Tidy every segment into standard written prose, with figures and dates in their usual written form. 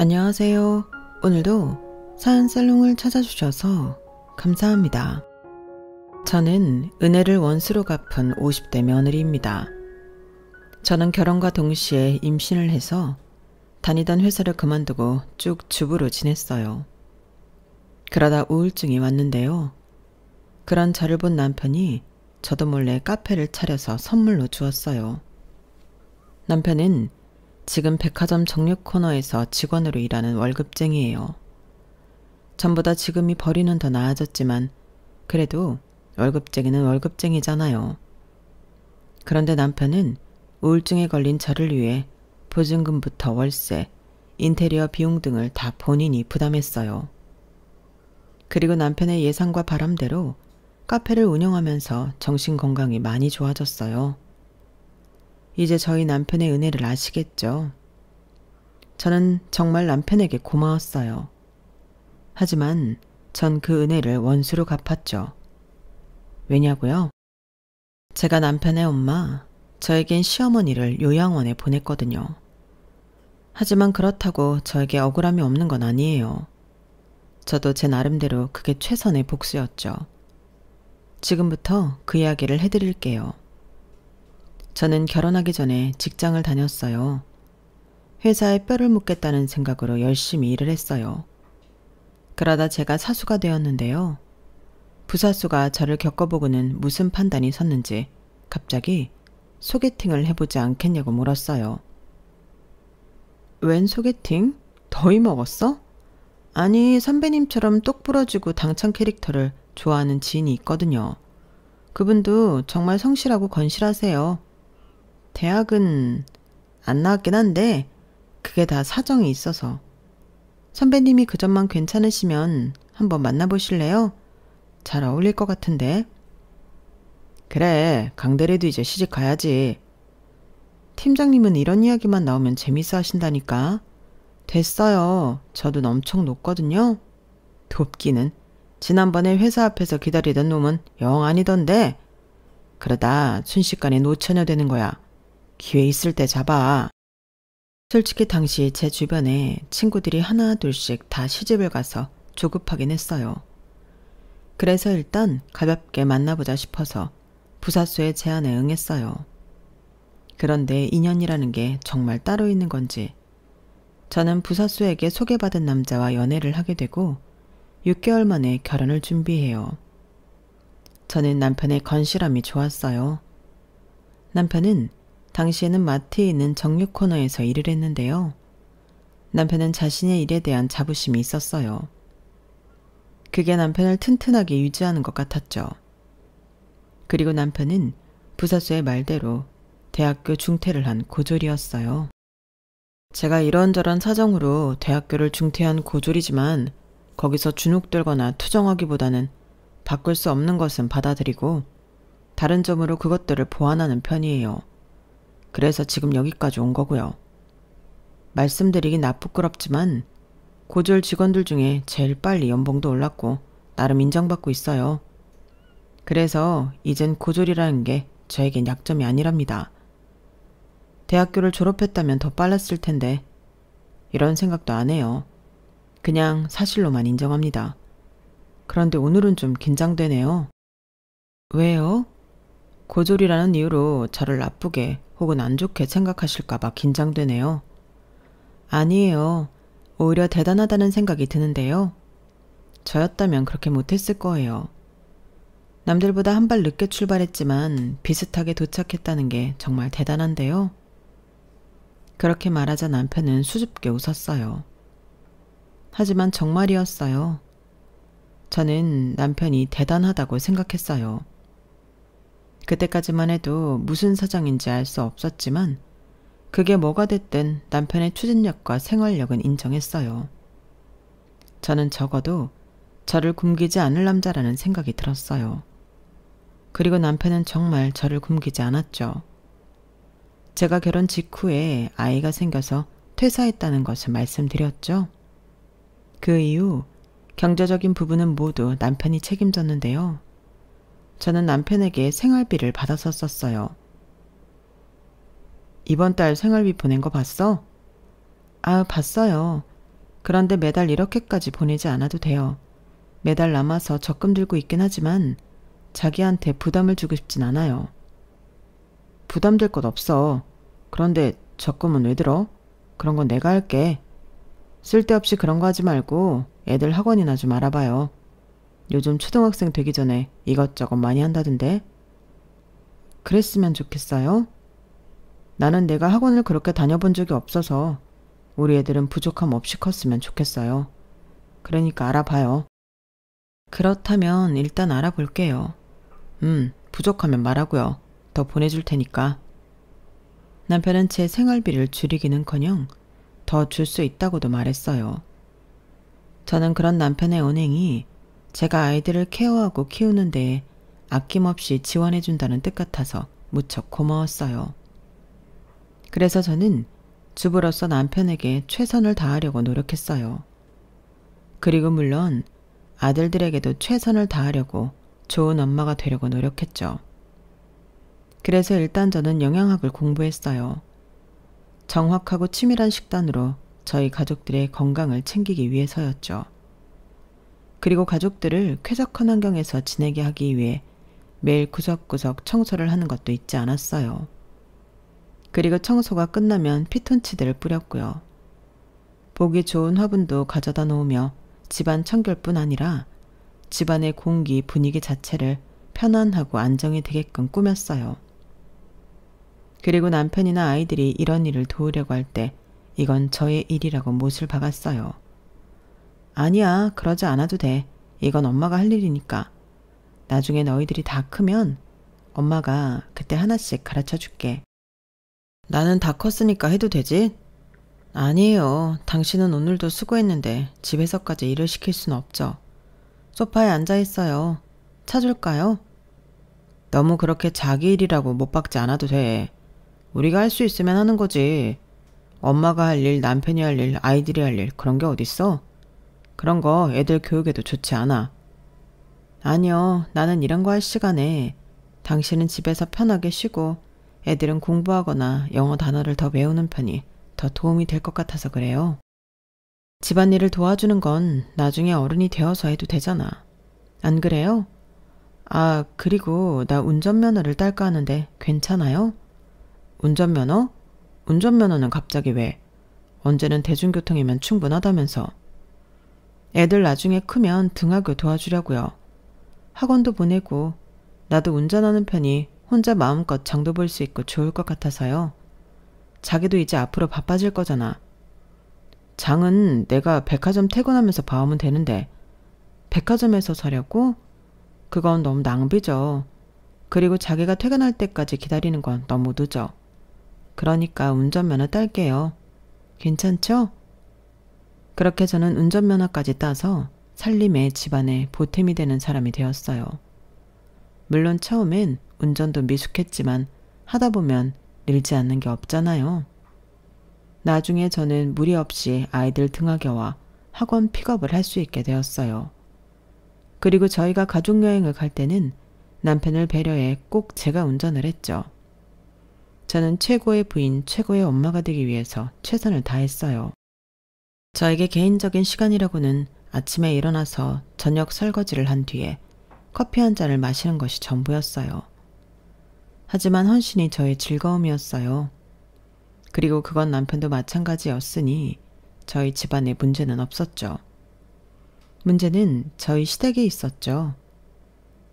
안녕하세요. 오늘도 사연살롱을 찾아주셔서 감사합니다. 저는 은혜를 원수로 갚은 50대 며느리입니다. 저는 결혼과 동시에 임신을 해서 다니던 회사를 그만두고 쭉 주부로 지냈어요. 그러다 우울증이 왔는데요. 그런 저를 본 남편이 저도 몰래 카페를 차려서 선물로 주었어요. 남편은 지금 백화점 정육 코너에서 직원으로 일하는 월급쟁이에요. 전보다 지금이 벌이는 더 나아졌지만 그래도 월급쟁이는 월급쟁이잖아요. 그런데 남편은 우울증에 걸린 저를 위해 보증금부터 월세, 인테리어 비용 등을 다 본인이 부담했어요. 그리고 남편의 예상과 바람대로 카페를 운영하면서 정신건강이 많이 좋아졌어요. 이제 저희 남편의 은혜를 아시겠죠? 저는 정말 남편에게 고마웠어요. 하지만 전 그 은혜를 원수로 갚았죠. 왜냐고요? 제가 남편의 엄마, 저에겐 시어머니를 요양원에 보냈거든요. 하지만 그렇다고 저에게 억울함이 없는 건 아니에요. 저도 제 나름대로 그게 최선의 복수였죠. 지금부터 그 이야기를 해드릴게요. 저는 결혼하기 전에 직장을 다녔어요. 회사에 뼈를 묻겠다는 생각으로 열심히 일을 했어요. 그러다 제가 사수가 되었는데요. 부사수가 저를 겪어보고는 무슨 판단이 섰는지 갑자기 소개팅을 해보지 않겠냐고 물었어요. 웬 소개팅? 더위 먹었어? 아니, 선배님처럼 똑 부러지고 당찬 캐릭터를 좋아하는 지인이 있거든요. 그분도 정말 성실하고 건실하세요. 대학은 안 나왔긴 한데 그게 다 사정이 있어서. 선배님이 그 점만 괜찮으시면 한번 만나보실래요? 잘 어울릴 것 같은데. 그래, 강대리도 이제 시집 가야지. 팀장님은 이런 이야기만 나오면 재밌어 하신다니까. 됐어요. 저도 엄청 높거든요. 돕기는. 지난번에 회사 앞에서 기다리던 놈은 영 아니던데. 그러다 순식간에 노처녀 되는 거야. 기회 있을 때 잡아. 솔직히 당시 제 주변에 친구들이 하나 둘씩 다 시집을 가서 조급하긴 했어요. 그래서 일단 가볍게 만나보자 싶어서 부사수의 제안에 응했어요. 그런데 인연이라는 게 정말 따로 있는 건지 저는 부사수에게 소개받은 남자와 연애를 하게 되고 6개월 만에 결혼을 준비해요. 저는 남편의 건실함이 좋았어요. 남편은 당시에는 마트에 있는 정육 코너에서 일을 했는데요. 남편은 자신의 일에 대한 자부심이 있었어요. 그게 남편을 튼튼하게 유지하는 것 같았죠. 그리고 남편은 부사수의 말대로 대학교 중퇴를 한 고졸이었어요. 제가 이런저런 사정으로 대학교를 중퇴한 고졸이지만 거기서 주눅 들거나 투정하기보다는 바꿀 수 없는 것은 받아들이고 다른 점으로 그것들을 보완하는 편이에요. 그래서 지금 여기까지 온 거고요. 말씀드리긴 나쁘끄럽지만 고졸 직원들 중에 제일 빨리 연봉도 올랐고 나름 인정받고 있어요. 그래서 이젠 고졸이라는 게 저에겐 약점이 아니랍니다. 대학교를 졸업했다면 더 빨랐을 텐데 이런 생각도 안 해요. 그냥 사실로만 인정합니다. 그런데 오늘은 좀 긴장되네요. 왜요? 고졸이라는 이유로 저를 나쁘게 혹은 안 좋게 생각하실까봐 긴장되네요. 아니에요. 오히려 대단하다는 생각이 드는데요. 저였다면 그렇게 못했을 거예요. 남들보다 한 발 늦게 출발했지만 비슷하게 도착했다는 게 정말 대단한데요. 그렇게 말하자 남편은 수줍게 웃었어요. 하지만 정말이었어요. 저는 남편이 대단하다고 생각했어요. 그때까지만 해도 무슨 사정인지 알 수 없었지만 그게 뭐가 됐든 남편의 추진력과 생활력은 인정했어요. 저는 적어도 저를 굶기지 않을 남자라는 생각이 들었어요. 그리고 남편은 정말 저를 굶기지 않았죠. 제가 결혼 직후에 아이가 생겨서 퇴사했다는 것을 말씀드렸죠. 그 이후 경제적인 부분은 모두 남편이 책임졌는데요. 저는 남편에게 생활비를 받아서 썼어요. 이번 달 생활비 보낸 거 봤어? 아, 봤어요. 그런데 매달 이렇게까지 보내지 않아도 돼요. 매달 남아서 적금 들고 있긴 하지만 자기한테 부담을 주고 싶진 않아요. 부담될 것 없어. 그런데 적금은 왜 들어? 그런 건 내가 할게. 쓸데없이 그런 거 하지 말고 애들 학원이나 좀 알아봐요. 요즘 초등학생 되기 전에 이것저것 많이 한다던데. 그랬으면 좋겠어요. 나는 내가 학원을 그렇게 다녀본 적이 없어서 우리 애들은 부족함 없이 컸으면 좋겠어요. 그러니까 알아봐요. 그렇다면 일단 알아볼게요. 부족하면 말하고요. 더 보내줄 테니까. 남편은 제 생활비를 줄이기는커녕 더 줄 수 있다고도 말했어요. 저는 그런 남편의 언행이 제가 아이들을 케어하고 키우는 데에 아낌없이 지원해준다는 뜻 같아서 무척 고마웠어요. 그래서 저는 주부로서 남편에게 최선을 다하려고 노력했어요. 그리고 물론 아들들에게도 최선을 다하려고 좋은 엄마가 되려고 노력했죠. 그래서 일단 저는 영양학을 공부했어요. 정확하고 치밀한 식단으로 저희 가족들의 건강을 챙기기 위해서였죠. 그리고 가족들을 쾌적한 환경에서 지내게 하기 위해 매일 구석구석 청소를 하는 것도 잊지 않았어요. 그리고 청소가 끝나면 피톤치드를 뿌렸고요. 보기 좋은 화분도 가져다 놓으며 집안 청결뿐 아니라 집안의 공기, 분위기 자체를 편안하고 안정이 되게끔 꾸몄어요. 그리고 남편이나 아이들이 이런 일을 도우려고 할 때 이건 저의 일이라고 못을 박았어요. 아니야, 그러지 않아도 돼. 이건 엄마가 할 일이니까. 나중에 너희들이 다 크면 엄마가 그때 하나씩 가르쳐 줄게. 나는 다 컸으니까 해도 되지? 아니에요. 당신은 오늘도 수고했는데 집에서까지 일을 시킬 수는 없죠. 소파에 앉아 있어요. 차 줄까요? 너무 그렇게 자기 일이라고 못 박지 않아도 돼. 우리가 할 수 있으면 하는 거지. 엄마가 할 일, 남편이 할 일, 아이들이 할 일 그런 게 어딨어? 그런 거 애들 교육에도 좋지 않아. 아니요. 나는 이런 거 할 시간에 당신은 집에서 편하게 쉬고 애들은 공부하거나 영어 단어를 더 외우는 편이 더 도움이 될 것 같아서 그래요. 집안일을 도와주는 건 나중에 어른이 되어서 해도 되잖아. 안 그래요? 아, 그리고 나 운전면허를 딸까 하는데 괜찮아요? 운전면허? 운전면허는 갑자기 왜? 언제는 대중교통이면 충분하다면서. 애들 나중에 크면 등하교 도와주려고요. 학원도 보내고 나도 운전하는 편이 혼자 마음껏 장도 볼 수 있고 좋을 것 같아서요. 자기도 이제 앞으로 바빠질 거잖아. 장은 내가 백화점 퇴근하면서 봐오면 되는데 백화점에서 사려고? 그건 너무 낭비죠. 그리고 자기가 퇴근할 때까지 기다리는 건 너무 늦어. 그러니까 운전면허 딸게요. 괜찮죠? 그렇게 저는 운전면허까지 따서 살림에 집안에 보탬이 되는 사람이 되었어요. 물론 처음엔 운전도 미숙했지만 하다 보면 늘지 않는 게 없잖아요. 나중에 저는 무리 없이 아이들 등하교와 학원 픽업을 할 수 있게 되었어요. 그리고 저희가 가족여행을 갈 때는 남편을 배려해 꼭 제가 운전을 했죠. 저는 최고의 부인, 최고의 엄마가 되기 위해서 최선을 다했어요. 저에게 개인적인 시간이라고는 아침에 일어나서 저녁 설거지를 한 뒤에 커피 한 잔을 마시는 것이 전부였어요. 하지만 헌신이 저의 즐거움이었어요. 그리고 그건 남편도 마찬가지였으니 저희 집안에 문제는 없었죠. 문제는 저희 시댁에 있었죠.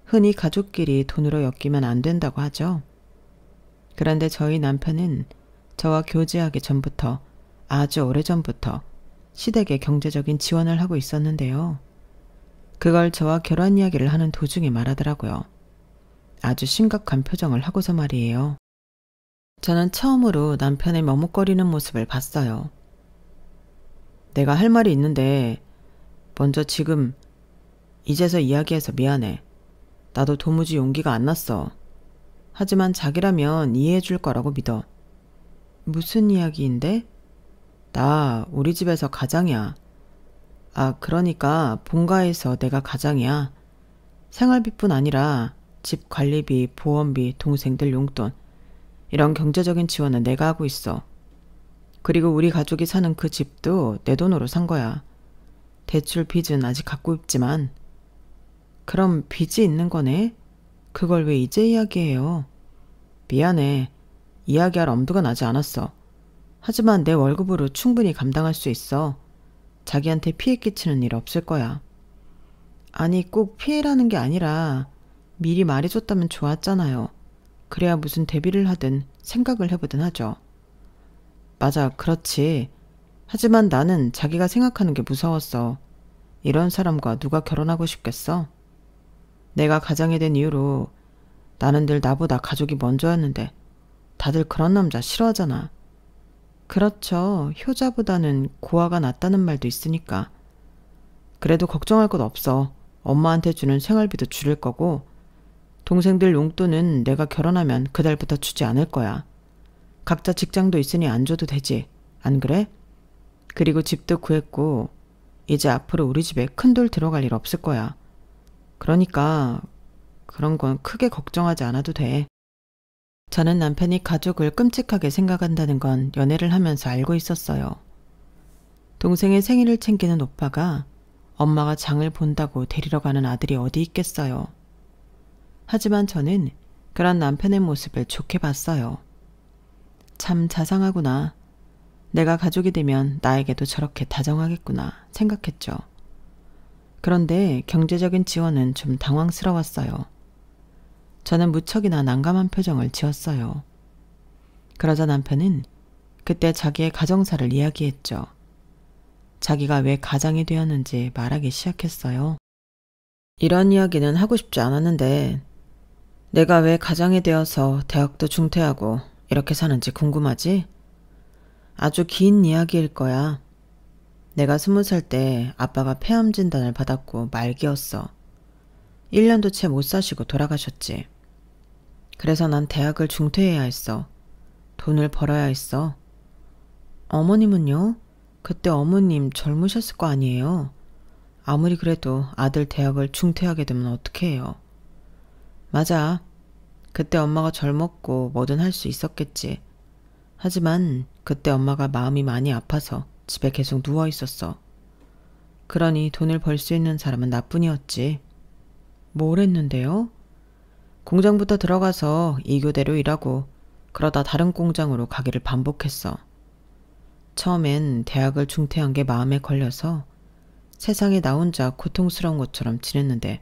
흔히 가족끼리 돈으로 엮이면 안 된다고 하죠. 그런데 저희 남편은 저와 교제하기 전부터 아주 오래전부터 시댁에 경제적인 지원을 하고 있었는데요. 그걸 저와 결혼 이야기를 하는 도중에 말하더라고요. 아주 심각한 표정을 하고서 말이에요. 저는 처음으로 남편의 머뭇거리는 모습을 봤어요. 내가 할 말이 있는데 먼저 지금 이제서 이야기해서 미안해. 나도 도무지 용기가 안 났어. 하지만 자기라면 이해해 줄 거라고 믿어. 무슨 이야기인데? 나 우리 집에서 가장이야. 아, 그러니까 본가에서 내가 가장이야. 생활비뿐 아니라 집 관리비, 보험비, 동생들 용돈 이런 경제적인 지원은 내가 하고 있어. 그리고 우리 가족이 사는 그 집도 내 돈으로 산 거야. 대출 빚은 아직 갖고 있지만. 그럼 빚이 있는 거네? 그걸 왜 이제 이야기해요? 미안해. 이야기할 엄두가 나지 않았어. 하지만 내 월급으로 충분히 감당할 수 있어. 자기한테 피해 끼치는 일 없을 거야. 아니, 꼭 피해라는 게 아니라 미리 말해줬다면 좋았잖아요. 그래야 무슨 대비를 하든 생각을 해보든 하죠. 맞아, 그렇지. 하지만 나는 자기가 생각하는 게 무서웠어. 이런 사람과 누가 결혼하고 싶겠어? 내가 가장이 된 이후로 나는 늘 나보다 가족이 먼저였는데 다들 그런 남자 싫어하잖아. 그렇죠. 효자보다는 고아가 낫다는 말도 있으니까. 그래도 걱정할 것 없어. 엄마한테 주는 생활비도 줄일 거고 동생들 용돈은 내가 결혼하면 그달부터 주지 않을 거야. 각자 직장도 있으니 안 줘도 되지. 안 그래? 그리고 집도 구했고 이제 앞으로 우리 집에 큰돌 들어갈 일 없을 거야. 그러니까 그런 건 크게 걱정하지 않아도 돼. 저는 남편이 가족을 끔찍하게 생각한다는 건 연애를 하면서 알고 있었어요. 동생의 생일을 챙기는 오빠가 엄마가 장을 본다고 데리러 가는 아들이 어디 있겠어요. 하지만 저는 그런 남편의 모습을 좋게 봤어요. 참 자상하구나. 내가 가족이 되면 나에게도 저렇게 다정하겠구나 생각했죠. 그런데 경제적인 지원은 좀 당황스러웠어요. 저는 무척이나 난감한 표정을 지었어요. 그러자 남편은 그때 자기의 가정사를 이야기했죠. 자기가 왜 가장이 되었는지 말하기 시작했어요. 이런 이야기는 하고 싶지 않았는데 내가 왜 가장이 되어서 대학도 중퇴하고 이렇게 사는지 궁금하지? 아주 긴 이야기일 거야. 내가 20살 때 아빠가 폐암 진단을 받았고 말기였어. 1년도 채 못 사시고 돌아가셨지. 그래서 난 대학을 중퇴해야 했어. 돈을 벌어야 했어. 어머님은요? 그때 어머님 젊으셨을 거 아니에요? 아무리 그래도 아들 대학을 중퇴하게 되면 어떡해 해요? 맞아. 그때 엄마가 젊었고 뭐든 할 수 있었겠지. 하지만 그때 엄마가 마음이 많이 아파서 집에 계속 누워 있었어. 그러니 돈을 벌 수 있는 사람은 나뿐이었지. 뭘 했는데요? 공장부터 들어가서 2교대로 일하고 그러다 다른 공장으로 가기를 반복했어. 처음엔 대학을 중퇴한 게 마음에 걸려서 세상에 나 혼자 고통스러운 것처럼 지냈는데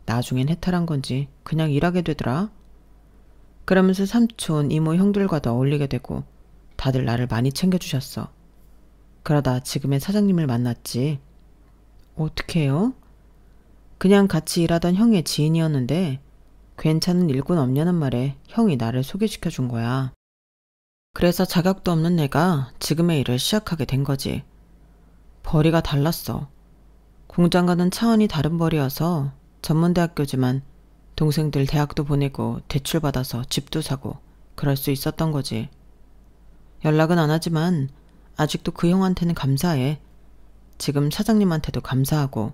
나중엔 해탈한 건지 그냥 일하게 되더라. 그러면서 삼촌, 이모, 형들과도 어울리게 되고 다들 나를 많이 챙겨주셨어. 그러다 지금의 사장님을 만났지. 어떻게 해요? 그냥 같이 일하던 형의 지인이었는데 괜찮은 일꾼 없냐는 말에 형이 나를 소개시켜 준 거야. 그래서 자격도 없는 내가 지금의 일을 시작하게 된 거지. 벌이가 달랐어. 공장과는 차원이 다른 벌이어서 전문대학교지만 동생들 대학도 보내고 대출받아서 집도 사고 그럴 수 있었던 거지. 연락은 안 하지만 아직도 그 형한테는 감사해. 지금 사장님한테도 감사하고.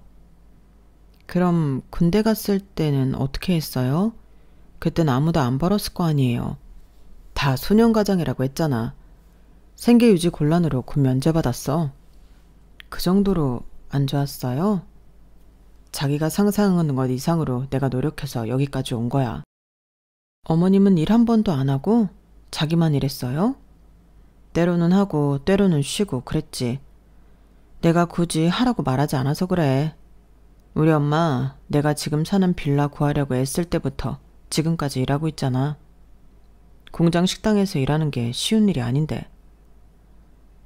그럼 군대 갔을 때는 어떻게 했어요? 그땐 아무도 안 벌었을 거 아니에요. 다 소년가장이라고 했잖아. 생계유지 곤란으로 군 면제받았어. 그 정도로 안 좋았어요? 자기가 상상하는 것 이상으로 내가 노력해서 여기까지 온 거야. 어머님은 일 한 번도 안 하고 자기만 일했어요? 때로는 하고 때로는 쉬고 그랬지. 내가 굳이 하라고 말하지 않아서 그래. 우리 엄마 내가 지금 사는 빌라 구하려고 애쓸 때부터 지금까지 일하고 있잖아. 공장 식당에서 일하는 게 쉬운 일이 아닌데.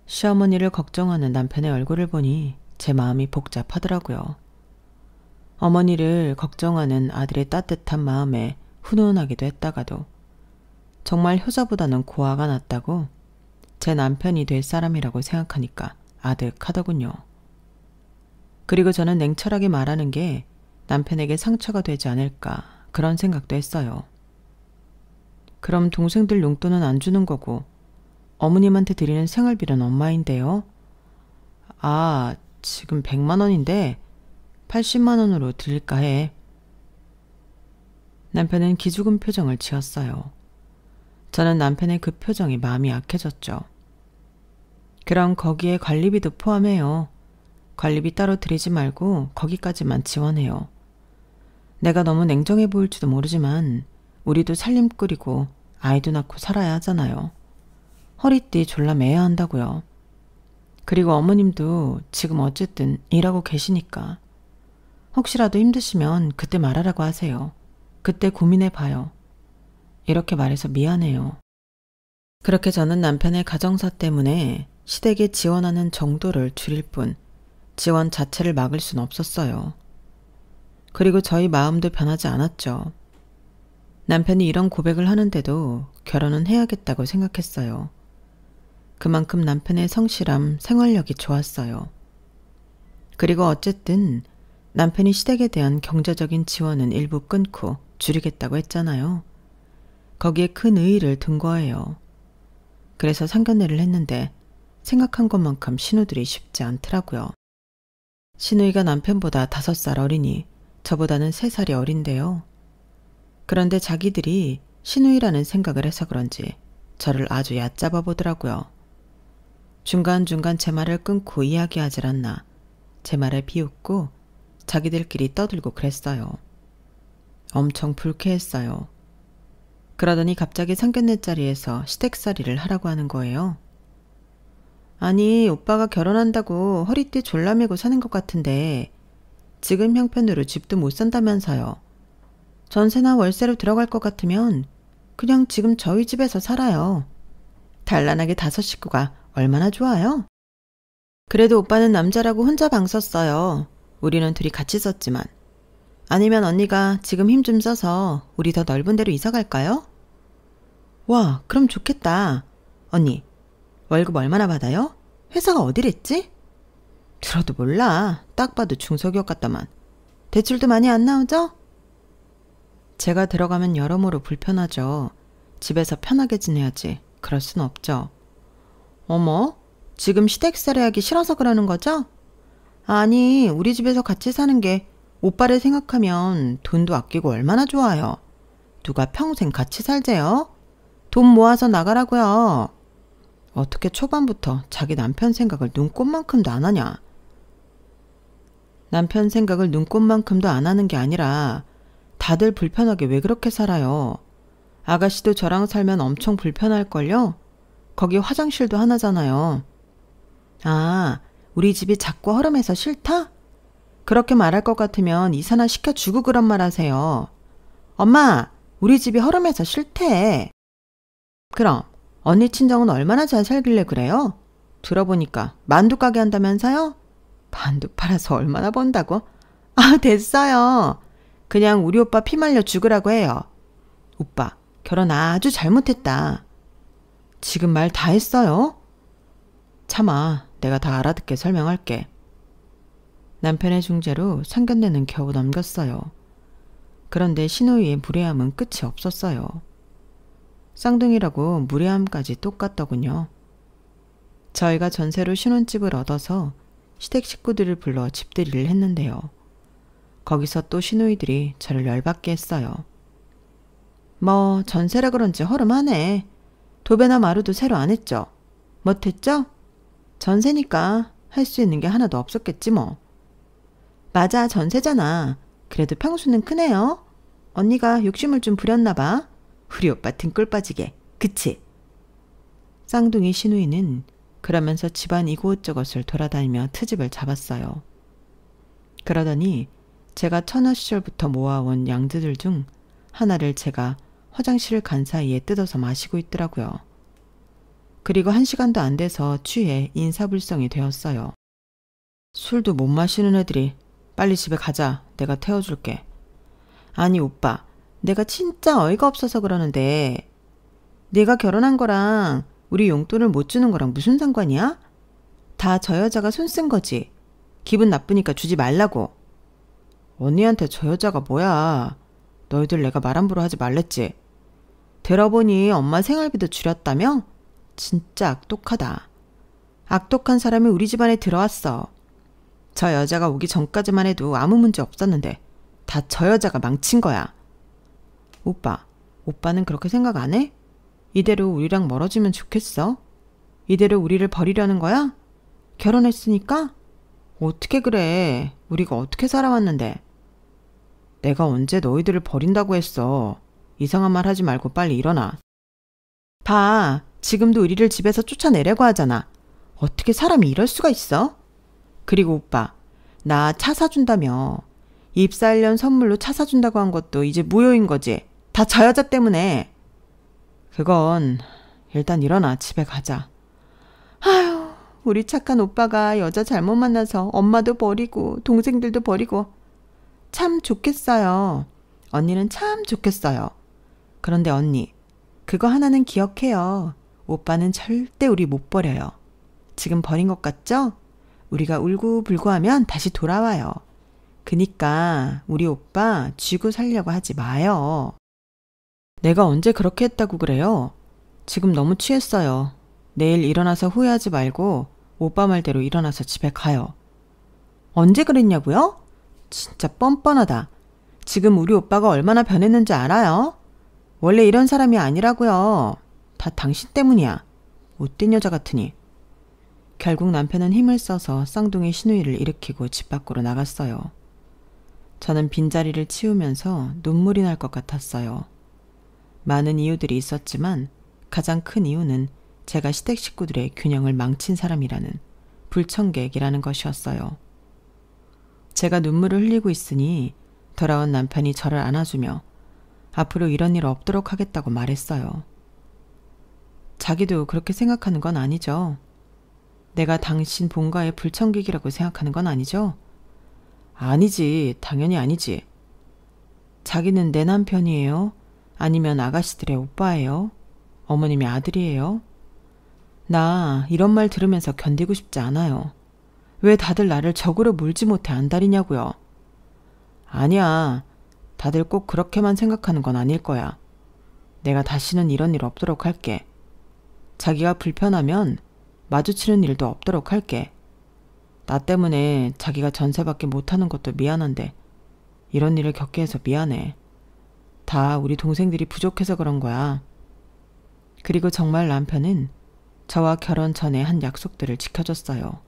시어머니를 걱정하는 남편의 얼굴을 보니 제 마음이 복잡하더라고요. 어머니를 걱정하는 아들의 따뜻한 마음에 훈훈하기도 했다가도 정말 효자보다는 고아가 낫다고 제 남편이 될 사람이라고 생각하니까 아득하더군요. 그리고 저는 냉철하게 말하는 게 남편에게 상처가 되지 않을까 그런 생각도 했어요. 그럼 동생들 용돈은 안 주는 거고 어머님한테 드리는 생활비는 엄마인데요. 아, 지금 100만 원인데 80만 원으로 드릴까 해. 남편은 기죽은 표정을 지었어요. 저는 남편의 그 표정이 마음이 약해졌죠. 그럼 거기에 관리비도 포함해요. 관리비 따로 드리지 말고 거기까지만 지원해요. 내가 너무 냉정해 보일지도 모르지만 우리도 살림 꾸리고 아이도 낳고 살아야 하잖아요. 허리띠 졸라 매야 한다고요. 그리고 어머님도 지금 어쨌든 일하고 계시니까 혹시라도 힘드시면 그때 말하라고 하세요. 그때 고민해봐요. 이렇게 말해서 미안해요. 그렇게 저는 남편의 가정사 때문에 시댁에 지원하는 정도를 줄일 뿐 지원 자체를 막을 순 없었어요. 그리고 저희 마음도 변하지 않았죠. 남편이 이런 고백을 하는데도 결혼은 해야겠다고 생각했어요. 그만큼 남편의 성실함, 생활력이 좋았어요. 그리고 어쨌든 남편이 시댁에 대한 경제적인 지원은 일부 끊고 줄이겠다고 했잖아요. 거기에 큰 의의를 둔 거예요. 그래서 상견례를 했는데 생각한 것만큼 신우들이 쉽지 않더라고요. 신우이가 남편보다 5살 어리니 저보다는 3살이 어린데요. 그런데 자기들이 신우이라는 생각을 해서 그런지 저를 아주 얕잡아 보더라고요. 중간중간 제 말을 끊고 이야기하질 않나 제 말에 비웃고 자기들끼리 떠들고 그랬어요. 엄청 불쾌했어요. 그러더니 갑자기 상견례 자리에서 시댁살이를 하라고 하는 거예요. 아니, 오빠가 결혼한다고 허리띠 졸라매고 사는 것 같은데 지금 형편으로 집도 못 산다면서요. 전세나 월세로 들어갈 것 같으면 그냥 지금 저희 집에서 살아요. 단란하게 5 식구가 얼마나 좋아요? 그래도 오빠는 남자라고 혼자 방 썼어요. 우리는 둘이 같이 썼지만. 아니면 언니가 지금 힘 좀 써서 우리 더 넓은 데로 이사 갈까요? 와, 그럼 좋겠다. 언니, 월급 얼마나 받아요? 회사가 어디랬지? 들어도 몰라. 딱 봐도 중소기업 같다만. 대출도 많이 안 나오죠? 제가 들어가면 여러모로 불편하죠. 집에서 편하게 지내야지. 그럴 순 없죠. 어머, 지금 시댁살이 하기 싫어서 그러는 거죠? 아니, 우리 집에서 같이 사는 게 오빠를 생각하면 돈도 아끼고 얼마나 좋아요. 누가 평생 같이 살재요? 돈 모아서 나가라고요. 어떻게 초반부터 자기 남편 생각을 눈꼽만큼도 안 하냐? 남편 생각을 눈꼽만큼도 안 하는 게 아니라 다들 불편하게 왜 그렇게 살아요? 아가씨도 저랑 살면 엄청 불편할걸요? 거기 화장실도 하나잖아요. 아, 우리 집이 작고 허름해서 싫다? 그렇게 말할 것 같으면 이사나 시켜주고 그런 말 하세요. 엄마, 우리 집이 허름해서 싫대. 그럼 언니 친정은 얼마나 잘 살길래 그래요? 들어보니까 만두 가게 한다면서요? 만두 팔아서 얼마나 번다고? 아, 됐어요. 그냥 우리 오빠 피 말려 죽으라고 해요. 오빠, 결혼 아주 잘못했다. 지금 말 다 했어요? 참아, 내가 다 알아듣게 설명할게. 남편의 중재로 상견례는 겨우 넘겼어요. 그런데 신우이의 무례함은 끝이 없었어요. 쌍둥이라고 무례함까지 똑같더군요. 저희가 전세로 신혼집을 얻어서 시댁 식구들을 불러 집들이를 했는데요. 거기서 또 신우이들이 저를 열받게 했어요. 뭐 전세라 그런지 허름하네. 도배나 마루도 새로 안 했죠? 못했죠? 전세니까 할 수 있는 게 하나도 없었겠지 뭐. 맞아, 전세잖아. 그래도 평수는 크네요. 언니가 욕심을 좀 부렸나 봐. 우리 오빠 등골 빠지게. 그치? 쌍둥이 신우이는 그러면서 집안 이곳저곳을 돌아다니며 트집을 잡았어요. 그러더니 제가 처녀 시절부터 모아온 양주들 중 하나를 제가 화장실을 간 사이에 뜯어서 마시고 있더라고요. 그리고 1시간도 안 돼서 취해 인사불성이 되었어요. 술도 못 마시는 애들이 빨리 집에 가자. 내가 태워줄게. 아니 오빠, 내가 진짜 어이가 없어서 그러는데 네가 결혼한 거랑 우리 용돈을 못 주는 거랑 무슨 상관이야? 다 저 여자가 손 쓴 거지. 기분 나쁘니까 주지 말라고. 언니한테 저 여자가 뭐야. 너희들 내가 말 함부로 하지 말랬지. 들어보니 엄마 생활비도 줄였다며? 진짜 악독하다. 악독한 사람이 우리 집안에 들어왔어. 저 여자가 오기 전까지만 해도 아무 문제 없었는데 다 저 여자가 망친 거야. 오빠, 오빠는 그렇게 생각 안 해? 이대로 우리랑 멀어지면 좋겠어? 이대로 우리를 버리려는 거야? 결혼했으니까? 어떻게 그래? 우리가 어떻게 살아왔는데? 내가 언제 너희들을 버린다고 했어. 이상한 말 하지 말고 빨리 일어나. 봐, 지금도 우리를 집에서 쫓아내려고 하잖아. 어떻게 사람이 이럴 수가 있어? 그리고 오빠, 나 차 사준다며. 입사 1년 선물로 차 사준다고 한 것도 이제 무효인 거지. 다 저 여자 때문에. 그건 일단 일어나 집에 가자. 아휴, 우리 착한 오빠가 여자 잘못 만나서 엄마도 버리고 동생들도 버리고. 참 좋겠어요. 언니는 참 좋겠어요. 그런데 언니, 그거 하나는 기억해요. 오빠는 절대 우리 못 버려요. 지금 버린 것 같죠? 우리가 울고불고 하면 다시 돌아와요. 그니까 우리 오빠 쥐고 살려고 하지 마요. 내가 언제 그렇게 했다고 그래요? 지금 너무 취했어요. 내일 일어나서 후회하지 말고 오빠 말대로 일어나서 집에 가요. 언제 그랬냐고요? 진짜 뻔뻔하다. 지금 우리 오빠가 얼마나 변했는지 알아요? 원래 이런 사람이 아니라고요. 다 당신 때문이야. 못된 여자 같으니. 결국 남편은 힘을 써서 쌍둥이 시누이를 일으키고 집 밖으로 나갔어요. 저는 빈자리를 치우면서 눈물이 날 것 같았어요. 많은 이유들이 있었지만 가장 큰 이유는 제가 시댁 식구들의 균형을 망친 사람이라는 불청객이라는 것이었어요. 제가 눈물을 흘리고 있으니 돌아온 남편이 저를 안아주며 앞으로 이런 일 없도록 하겠다고 말했어요. 자기도 그렇게 생각하는 건 아니죠? 내가 당신 본가의 불청객이라고 생각하는 건 아니죠? 아니지, 당연히 아니지. 자기는 내 남편이에요? 아니면 아가씨들의 오빠예요? 어머님의 아들이에요? 나 이런 말 들으면서 견디고 싶지 않아요. 왜 다들 나를 적으로 물지 못해 안달이냐고요. 아니야, 다들 꼭 그렇게만 생각하는 건 아닐 거야. 내가 다시는 이런 일 없도록 할게. 자기가 불편하면 마주치는 일도 없도록 할게. 나 때문에 자기가 전세밖에 못하는 것도 미안한데 이런 일을 겪게 해서 미안해. 다 우리 동생들이 부족해서 그런 거야. 그리고 정말 남편은 저와 결혼 전에 한 약속들을 지켜줬어요.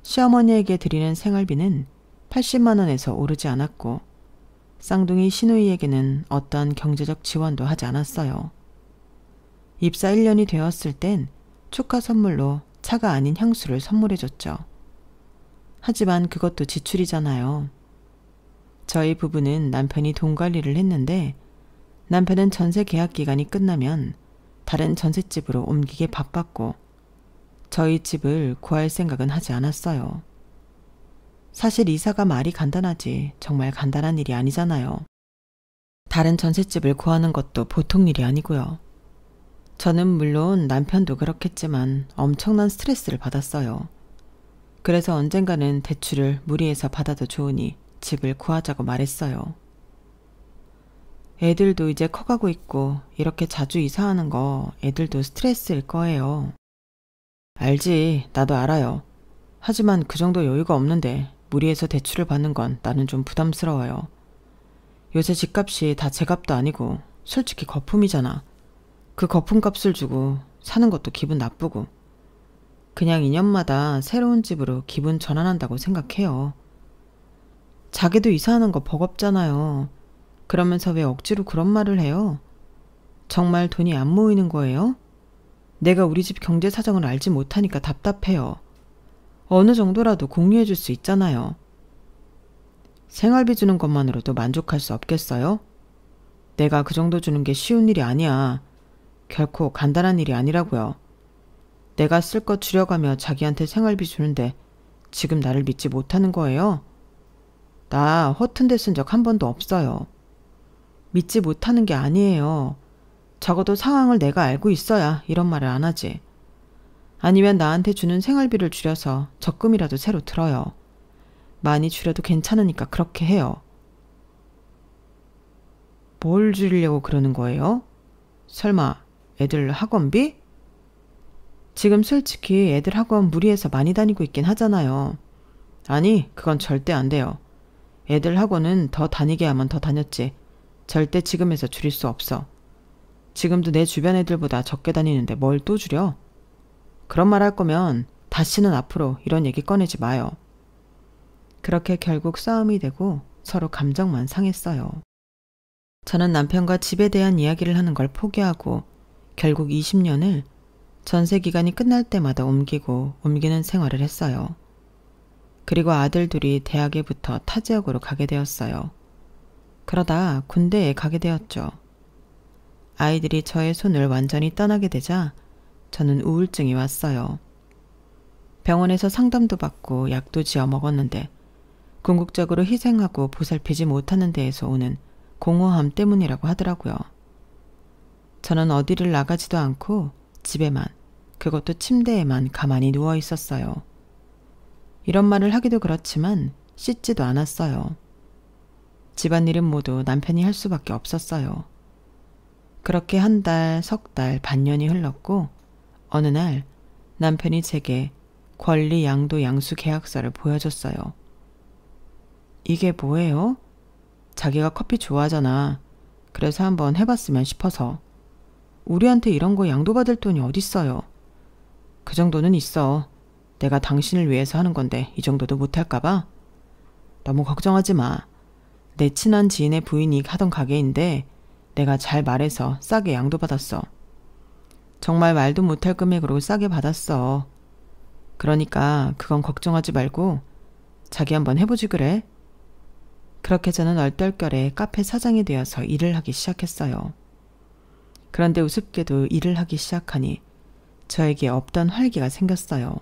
시어머니에게 드리는 생활비는 80만 원에서 오르지 않았고 쌍둥이 시누이에게는 어떠한 경제적 지원도 하지 않았어요. 입사 1년이 되었을 땐 축하 선물로 차가 아닌 향수를 선물해줬죠. 하지만 그것도 지출이잖아요. 저희 부부는 남편이 돈 관리를 했는데 남편은 전세 계약 기간이 끝나면 다른 전셋집으로 옮기게 바빴고 저희 집을 구할 생각은 하지 않았어요. 사실 이사가 말이 간단하지 정말 간단한 일이 아니잖아요. 다른 전셋집을 구하는 것도 보통 일이 아니고요. 저는 물론 남편도 그렇겠지만 엄청난 스트레스를 받았어요. 그래서 언젠가는 대출을 무리해서 받아도 좋으니 집을 구하자고 말했어요. 애들도 이제 커가고 있고 이렇게 자주 이사하는 거 애들도 스트레스일 거예요. 알지, 나도 알아요. 하지만 그 정도 여유가 없는데 무리해서 대출을 받는 건 나는 좀 부담스러워요. 요새 집값이 다 제 값도 아니고 솔직히 거품이잖아. 그 거품값을 주고 사는 것도 기분 나쁘고 그냥 2년마다 새로운 집으로 기분 전환한다고 생각해요. 자기도 이사하는 거 버겁잖아요. 그러면서 왜 억지로 그런 말을 해요? 정말 돈이 안 모이는 거예요? 내가 우리 집 경제 사정을 알지 못하니까 답답해요. 어느 정도라도 공유해 줄 수 있잖아요. 생활비 주는 것만으로도 만족할 수 없겠어요? 내가 그 정도 주는 게 쉬운 일이 아니야. 결코 간단한 일이 아니라고요. 내가 쓸 것 줄여가며 자기한테 생활비 주는데 지금 나를 믿지 못하는 거예요? 나 허튼 데 쓴 적 한 번도 없어요. 믿지 못하는 게 아니에요. 적어도 상황을 내가 알고 있어야 이런 말을 안 하지. 아니면 나한테 주는 생활비를 줄여서 적금이라도 새로 들어요. 많이 줄여도 괜찮으니까 그렇게 해요. 뭘 줄이려고 그러는 거예요? 설마 애들 학원비? 지금 솔직히 애들 학원 무리해서 많이 다니고 있긴 하잖아요. 아니, 그건 절대 안 돼요. 애들 학원은 더 다니게 하면 더 다녔지. 절대 지금에서 줄일 수 없어. 지금도 내 주변 애들보다 적게 다니는데 뭘 또 줄여? 그런 말 할 거면 다시는 앞으로 이런 얘기 꺼내지 마요. 그렇게 결국 싸움이 되고 서로 감정만 상했어요. 저는 남편과 집에 대한 이야기를 하는 걸 포기하고 결국 20년을 전세 기간이 끝날 때마다 옮기는 생활을 했어요. 그리고 아들 둘이 대학에 붙어 타 지역으로 가게 되었어요. 그러다 군대에 가게 되었죠. 아이들이 저의 손을 완전히 떠나게 되자 저는 우울증이 왔어요. 병원에서 상담도 받고 약도 지어 먹었는데 궁극적으로 희생하고 보살피지 못하는 데에서 오는 공허함 때문이라고 하더라고요. 저는 어디를 나가지도 않고 집에만, 그것도 침대에만 가만히 누워 있었어요. 이런 말을 하기도 그렇지만 씻지도 않았어요. 집안일은 모두 남편이 할 수밖에 없었어요. 그렇게 한 달, 석 달, 반년이 흘렀고 어느 날 남편이 제게 권리 양도 양수 계약서를 보여줬어요. 이게 뭐예요? 자기가 커피 좋아하잖아. 그래서 한번 해봤으면 싶어서. 우리한테 이런 거 양도받을 돈이 어딨어요. 그 정도는 있어. 내가 당신을 위해서 하는 건데 이 정도도 못할까봐? 너무 걱정하지 마. 내 친한 지인의 부인이 하던 가게인데 내가 잘 말해서 싸게 양도받았어. 정말 말도 못할 금액으로 싸게 받았어. 그러니까 그건 걱정하지 말고 자기 한번 해보지 그래. 그렇게 저는 얼떨결에 카페 사장이 되어서 일을 하기 시작했어요. 그런데 우습게도 일을 하기 시작하니 저에게 없던 활기가 생겼어요.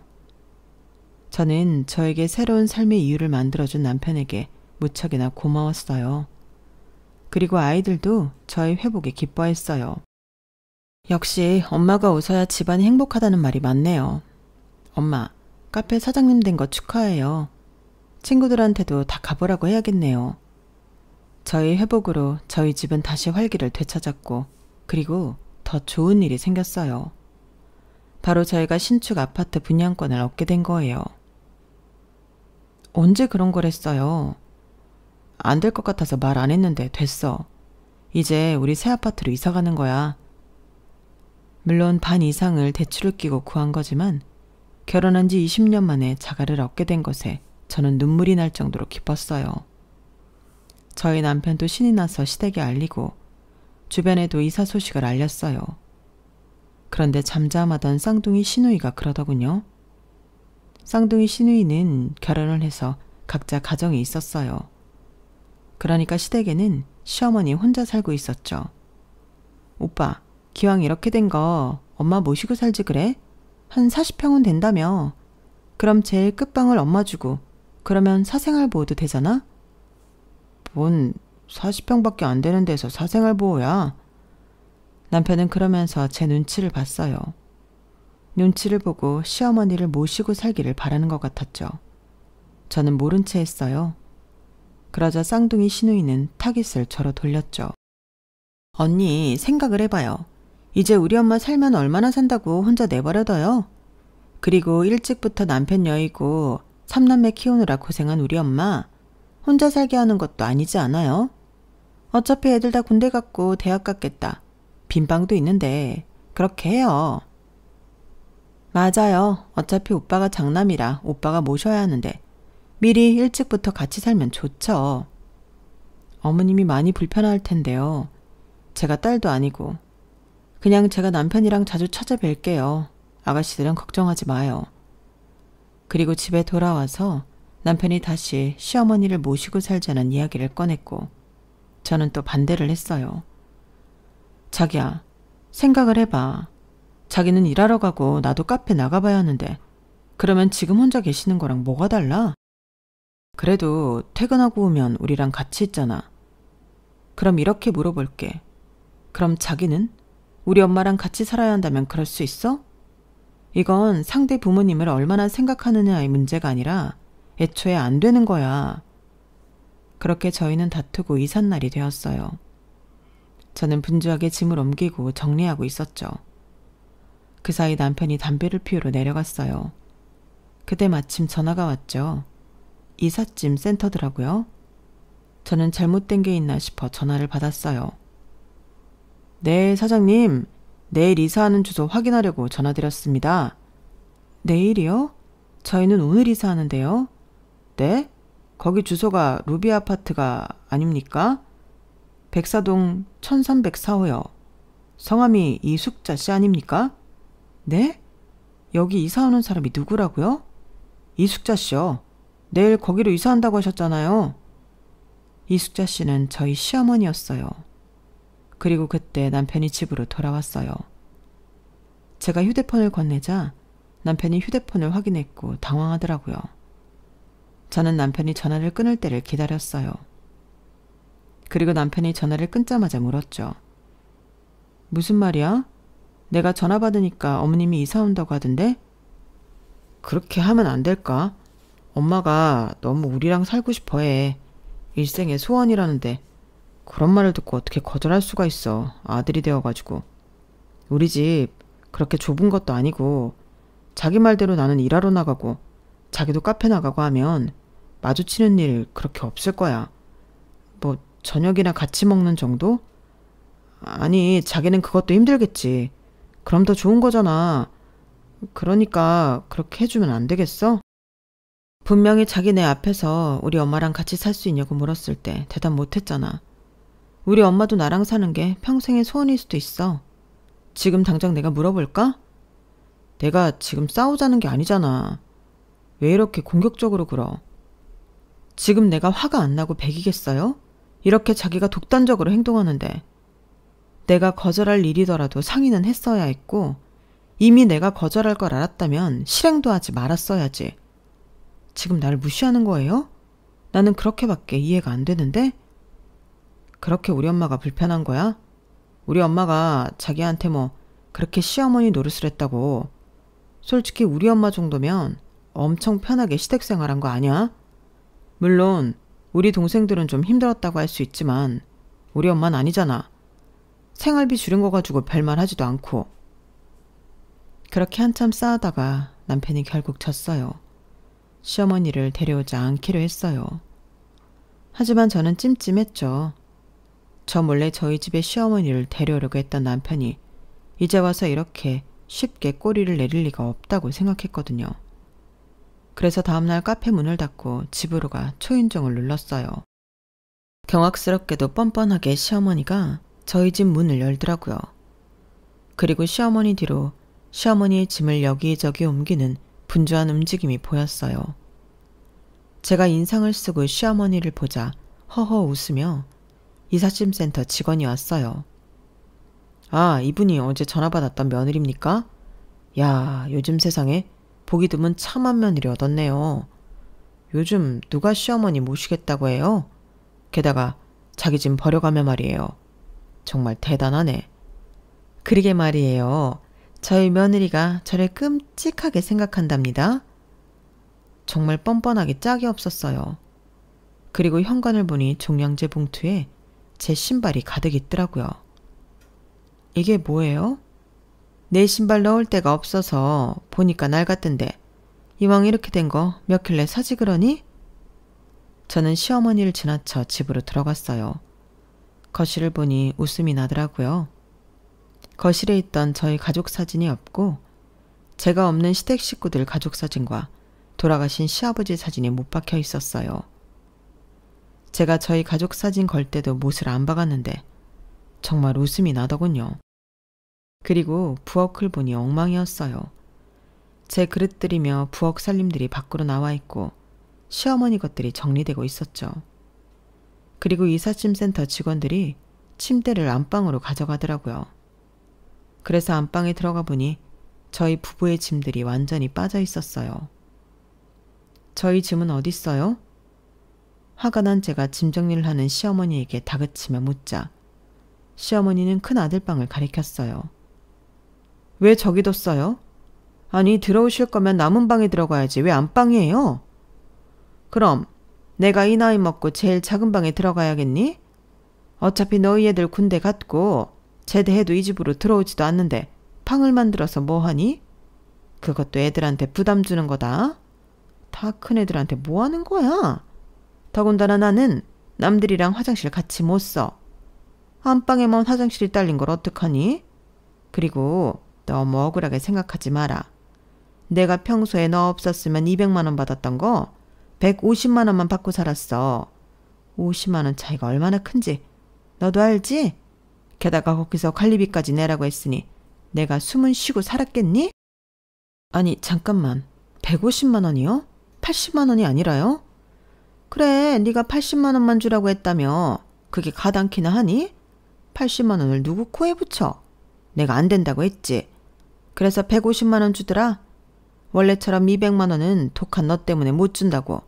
저는 저에게 새로운 삶의 이유를 만들어준 남편에게 무척이나 고마웠어요. 그리고 아이들도 저의 회복에 기뻐했어요. 역시 엄마가 웃어야 집안이 행복하다는 말이 맞네요. 엄마, 카페 사장님 된 거 축하해요. 친구들한테도 다 가보라고 해야겠네요. 저희 회복으로 저희 집은 다시 활기를 되찾았고 그리고 더 좋은 일이 생겼어요. 바로 저희가 신축 아파트 분양권을 얻게 된 거예요. 언제 그런 걸 했어요? 안 될 것 같아서 말 안 했는데 됐어. 이제 우리 새 아파트로 이사 가는 거야. 물론 반 이상을 대출을 끼고 구한 거지만 결혼한 지 20년 만에 자가를 얻게 된 것에 저는 눈물이 날 정도로 기뻤어요. 저희 남편도 신이 나서 시댁에 알리고 주변에도 이사 소식을 알렸어요. 그런데 잠잠하던 쌍둥이 시누이가 그러더군요. 쌍둥이 시누이는 결혼을 해서 각자 가정이 있었어요. 그러니까 시댁에는 시어머니 혼자 살고 있었죠. 오빠, 기왕 이렇게 된 거 엄마 모시고 살지 그래? 한 40평은 된다며. 그럼 제일 끝방을 엄마 주고 그러면 사생활보호도 되잖아? 뭔 40평밖에 안 되는 데서 사생활보호야. 남편은 그러면서 제 눈치를 봤어요. 눈치를 보고 시어머니를 모시고 살기를 바라는 것 같았죠. 저는 모른 채 했어요. 그러자 쌍둥이 시누이는 타깃을 저로 돌렸죠. 언니, 생각을 해봐요. 이제 우리 엄마 살면 얼마나 산다고 혼자 내버려둬요? 그리고 일찍부터 남편 여의고 3남매 키우느라 고생한 우리 엄마 혼자 살게 하는 것도 아니지 않아요? 어차피 애들 다 군대 갔고 대학 갔겠다. 빈방도 있는데 그렇게 해요. 맞아요. 어차피 오빠가 장남이라 오빠가 모셔야 하는데 미리 일찍부터 같이 살면 좋죠. 어머님이 많이 불편할 텐데요. 제가 딸도 아니고 그냥 제가 남편이랑 자주 찾아뵐게요. 아가씨들은 걱정하지 마요. 그리고 집에 돌아와서 남편이 다시 시어머니를 모시고 살자는 이야기를 꺼냈고 저는 또 반대를 했어요. 자기야, 생각을 해봐. 자기는 일하러 가고 나도 카페 나가봐야 하는데 그러면 지금 혼자 계시는 거랑 뭐가 달라? 그래도 퇴근하고 오면 우리랑 같이 있잖아. 그럼 이렇게 물어볼게. 그럼 자기는? 우리 엄마랑 같이 살아야 한다면 그럴 수 있어? 이건 상대 부모님을 얼마나 생각하느냐의 문제가 아니라 애초에 안 되는 거야. 그렇게 저희는 다투고 이삿날이 되었어요. 저는 분주하게 짐을 옮기고 정리하고 있었죠. 그 사이 남편이 담배를 피우러 내려갔어요. 그때 마침 전화가 왔죠. 이삿짐 센터더라고요. 저는 잘못된 게 있나 싶어 전화를 받았어요. 네, 사장님. 내일 이사하는 주소 확인하려고 전화드렸습니다. 내일이요? 저희는 오늘 이사하는데요. 네? 거기 주소가 루비 아파트가 아닙니까? 백사동 1304호요. 성함이 이숙자 씨 아닙니까? 네? 여기 이사 오는 사람이 누구라고요? 이숙자 씨요. 내일 거기로 이사한다고 하셨잖아요. 이숙자 씨는 저희 시어머니였어요. 그리고 그때 남편이 집으로 돌아왔어요. 제가 휴대폰을 건네자 남편이 휴대폰을 확인했고 당황하더라고요. 저는 남편이 전화를 끊을 때를 기다렸어요. 그리고 남편이 전화를 끊자마자 물었죠. 무슨 말이야? 내가 전화 받으니까 어머님이 이사 온다고 하던데? 그렇게 하면 안 될까? 엄마가 너무 우리랑 살고 싶어 해. 일생의 소원이라는데 그런 말을 듣고 어떻게 거절할 수가 있어. 아들이 되어가지고. 우리 집 그렇게 좁은 것도 아니고 자기 말대로 나는 일하러 나가고 자기도 카페 나가고 하면 마주치는 일 그렇게 없을 거야. 뭐 저녁이나 같이 먹는 정도? 아니 자기는 그것도 힘들겠지. 그럼 더 좋은 거잖아. 그러니까 그렇게 해주면 안 되겠어? 분명히 자기네 앞에서 우리 엄마랑 같이 살 수 있냐고 물었을 때 대답 못했잖아. 우리 엄마도 나랑 사는 게 평생의 소원일 수도 있어. 지금 당장 내가 물어볼까? 내가 지금 싸우자는 게 아니잖아. 왜 이렇게 공격적으로 굴어? 지금 내가 화가 안 나고 배기겠어요? 이렇게 자기가 독단적으로 행동하는데. 내가 거절할 일이더라도 상의는 했어야 했고 이미 내가 거절할 걸 알았다면 실행도 하지 말았어야지. 지금 날 무시하는 거예요? 나는 그렇게밖에 이해가 안 되는데? 그렇게 우리 엄마가 불편한 거야? 우리 엄마가 자기한테 뭐 그렇게 시어머니 노릇을 했다고. 솔직히 우리 엄마 정도면 엄청 편하게 시댁생활한 거 아니야? 물론 우리 동생들은 좀 힘들었다고 할 수 있지만 우리 엄마는 아니잖아. 생활비 줄인 거 가지고 별말 하지도 않고. 그렇게 한참 싸우다가 남편이 결국 졌어요. 시어머니를 데려오지 않기로 했어요. 하지만 저는 찜찜했죠. 저 몰래 저희 집에 시어머니를 데려오려고 했던 남편이 이제 와서 이렇게 쉽게 꼬리를 내릴 리가 없다고 생각했거든요. 그래서 다음날 카페 문을 닫고 집으로 가 초인종을 눌렀어요. 경악스럽게도 뻔뻔하게 시어머니가 저희 집 문을 열더라고요. 그리고 시어머니 뒤로 시어머니의 짐을 여기저기 옮기는 분주한 움직임이 보였어요. 제가 인상을 쓰고 시어머니를 보자 허허 웃으며 이삿짐센터 직원이 왔어요. 아, 이분이 어제 전화 받았던 며느리입니까? 야, 요즘 세상에 보기 드문 참한 며느리 얻었네요. 요즘 누가 시어머니 모시겠다고 해요? 게다가 자기 짐 버려가며 말이에요. 정말 대단하네. 그러게 말이에요. 저희 며느리가 저를 끔찍하게 생각한답니다. 정말 뻔뻔하게 짝이 없었어요. 그리고 현관을 보니 종량제 봉투에 제 신발이 가득 있더라고요. 이게 뭐예요? 내 신발 넣을 데가 없어서 보니까 낡았던데 이왕 이렇게 된 거 몇 켤레 사지 그러니? 저는 시어머니를 지나쳐 집으로 들어갔어요. 거실을 보니 웃음이 나더라고요. 거실에 있던 저희 가족 사진이 없고 제가 없는 시댁 식구들 가족 사진과 돌아가신 시아버지 사진이 못 박혀 있었어요. 제가 저희 가족 사진 걸 때도 못을 안 박았는데 정말 웃음이 나더군요. 그리고 부엌을 보니 엉망이었어요. 제 그릇들이며 부엌 살림들이 밖으로 나와 있고 시어머니 것들이 정리되고 있었죠. 그리고 이삿짐센터 직원들이 침대를 안방으로 가져가더라고요. 그래서 안방에 들어가 보니 저희 부부의 짐들이 완전히 빠져 있었어요. 저희 짐은 어디 있어요? 화가 난 제가 짐 정리를 하는 시어머니에게 다그치며 묻자 시어머니는 큰 아들 방을 가리켰어요. 왜 저기 뒀어요? 아니 들어오실 거면 남은 방에 들어가야지 왜 안방이에요? 그럼 내가 이 나이 먹고 제일 작은 방에 들어가야겠니? 어차피 너희 애들 군대 갔고 제대해도 이 집으로 들어오지도 않는데 방을 만들어서 뭐하니? 그것도 애들한테 부담 주는 거다. 다 큰 애들한테 뭐하는 거야? 더군다나 나는 남들이랑 화장실 같이 못 써. 안방에만 화장실이 딸린 걸 어떡하니? 그리고 너무 억울하게 생각하지 마라. 내가 평소에 너 없었으면 200만 원 받았던 거 150만 원만 받고 살았어. 50만 원 차이가 얼마나 큰지 너도 알지? 게다가 거기서 관리비까지 내라고 했으니 내가 숨은 쉬고 살았겠니? 아니 잠깐만, 150만 원이요? 80만 원이 아니라요? 그래, 네가 80만 원만 주라고 했다며. 그게 가당키나 하니? 80만 원을 누구 코에 붙여? 내가 안 된다고 했지. 그래서 150만 원 주더라. 원래처럼 200만 원은 독한 너 때문에 못 준다고.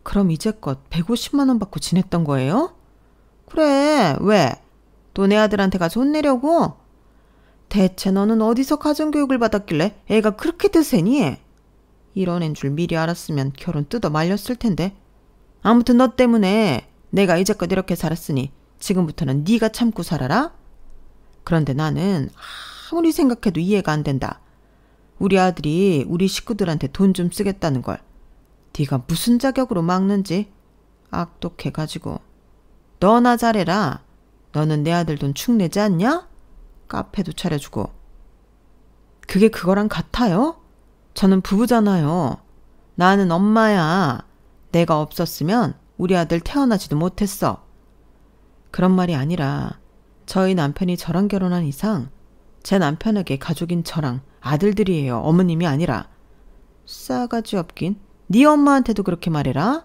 그럼 이제껏 150만 원 받고 지냈던 거예요? 그래, 왜? 또 내 아들한테 가서 혼내려고? 대체 너는 어디서 가정교육을 받았길래 애가 그렇게 드세니? 이런 애인 줄 미리 알았으면 결혼 뜯어 말렸을 텐데. 아무튼 너 때문에 내가 이제껏 이렇게 살았으니 지금부터는 네가 참고 살아라. 그런데 나는 아무리 생각해도 이해가 안 된다. 우리 아들이 우리 식구들한테 돈 좀 쓰겠다는 걸 네가 무슨 자격으로 막는지 악독해가지고. 너나 잘해라. 너는 내 아들 돈 축 내지 않냐? 카페도 차려주고. 그게 그거랑 같아요? 저는 부부잖아요. 나는 엄마야. 내가 없었으면 우리 아들 태어나지도 못했어. 그런 말이 아니라 저희 남편이 저랑 결혼한 이상 제 남편에게 가족인 저랑 아들들이에요. 어머님이 아니라. 싸가지 없긴. 네 엄마한테도 그렇게 말해라.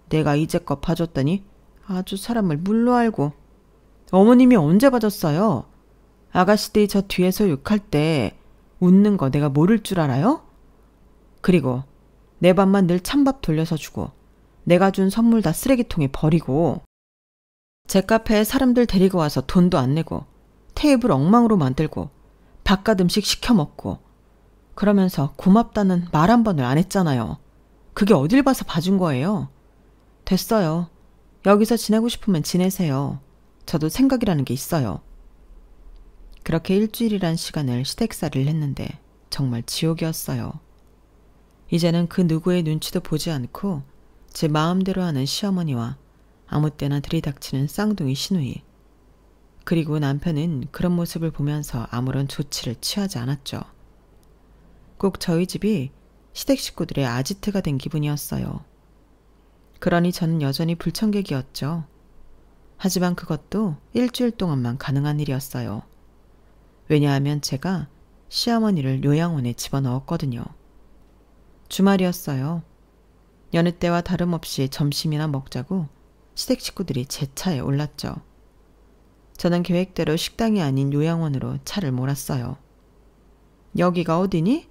내가 이제껏 봐줬더니 아주 사람을 물로 알고. 어머님이 언제 봐줬어요? 아가씨들이 저 뒤에서 욕할 때 웃는 거 내가 모를 줄 알아요? 그리고 내 밥만 늘 찬밥 돌려서 주고 내가 준 선물 다 쓰레기통에 버리고 제 카페에 사람들 데리고 와서 돈도 안 내고 테이블 엉망으로 만들고 바깥 음식 시켜 먹고 그러면서 고맙다는 말 한 번을 안 했잖아요. 그게 어딜 봐서 봐준 거예요. 됐어요. 여기서 지내고 싶으면 지내세요. 저도 생각이라는 게 있어요. 그렇게 일주일이란 시간을 시댁살이를 했는데 정말 지옥이었어요. 이제는 그 누구의 눈치도 보지 않고 제 마음대로 하는 시어머니와 아무 때나 들이닥치는 쌍둥이 시누이. 그리고 남편은 그런 모습을 보면서 아무런 조치를 취하지 않았죠. 꼭 저희 집이 시댁 식구들의 아지트가 된 기분이었어요. 그러니 저는 여전히 불청객이었죠. 하지만 그것도 일주일 동안만 가능한 일이었어요. 왜냐하면 제가 시어머니를 요양원에 집어넣었거든요. 주말이었어요. 여느 때와 다름없이 점심이나 먹자고 시댁 식구들이 제 차에 올랐죠. 저는 계획대로 식당이 아닌 요양원으로 차를 몰았어요. 여기가 어디니?